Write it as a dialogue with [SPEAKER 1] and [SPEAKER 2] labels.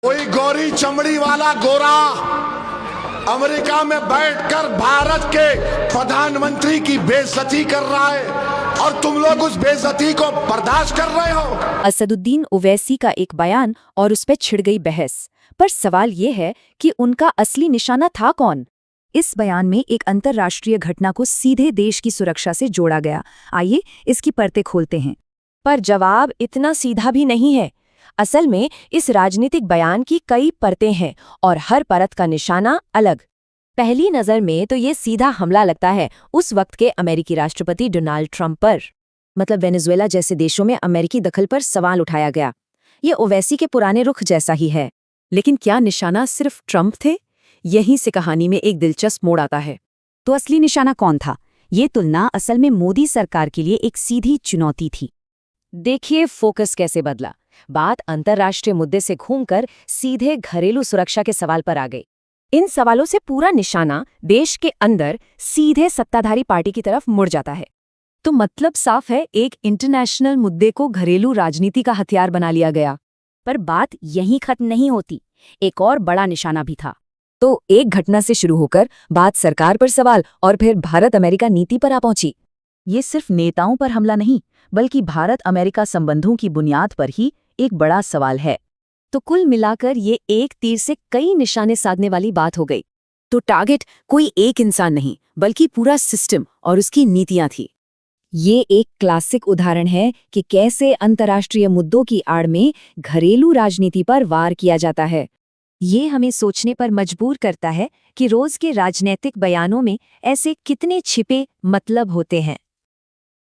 [SPEAKER 1] कोई गोरी चमड़ी वाला गोरा अमेरिका में बैठकर भारत के प्रधानमंत्री की बेइज्जती कर रहा है और तुम लोग उस बेइज्जती को बर्दाश्त कर रहे हो।
[SPEAKER 2] असदुद्दीन ओवैसी का एक बयान और उस पर छिड़ गई बहस। पर सवाल ये है कि उनका असली निशाना था कौन? इस बयान में एक अंतर्राष्ट्रीय घटना को सीधे देश की सुरक्षा से जोड़ा गया। आइए इसकी परतें खोलते हैं। पर जवाब इतना सीधा भी नहीं है। असल में इस राजनीतिक बयान की कई परतें हैं और हर परत का निशाना अलग। पहली नज़र में तो ये सीधा हमला लगता है उस वक्त के अमेरिकी राष्ट्रपति डोनाल्ड ट्रंप पर। मतलब वेनेजुएला जैसे देशों में अमेरिकी दखल पर सवाल उठाया गया। ये ओवैसी के पुराने रुख जैसा ही है। लेकिन क्या निशाना सिर्फ ट्रंप थे? यहीं से कहानी में एक दिलचस्प मोड़ आता है। तो असली निशाना कौन था? ये तुलना असल में मोदी सरकार के लिए एक सीधी चुनौती थी। देखिए फोकस कैसे बदला। बात अंतर्राष्ट्रीय मुद्दे से घूमकर सीधे घरेलू सुरक्षा के सवाल पर आ गई। इन सवालों से पूरा निशाना देश के अंदर सीधे सत्ताधारी पार्टी की तरफ मुड़ जाता है। तो मतलब साफ है, एक इंटरनेशनल मुद्दे को घरेलू राजनीति का हथियार बना लिया गया। पर बात यहीं खत्म नहीं होती, एक और बड़ा निशाना भी था। तो एक घटना से शुरू होकर बात सरकार पर सवाल और फिर भारत अमेरिका नीति पर आ पहुंची। ये सिर्फ नेताओं पर हमला नहीं, बल्कि भारत अमेरिका संबंधों की बुनियाद पर ही एक बड़ा सवाल है। तो कुल मिलाकर ये एक तीर से कई निशाने साधने वाली बात हो गई। तो टारगेट कोई एक इंसान नहीं, बल्कि पूरा सिस्टम और उसकी नीतियां थी। ये एक क्लासिक उदाहरण है कि कैसे अंतर्राष्ट्रीय मुद्दों की आड़ में घरेलू राजनीति पर वार किया जाता है। ये हमें सोचने पर मजबूर करता है कि रोज के राजनीतिक बयानों में ऐसे कितने छिपे मतलब होते हैं।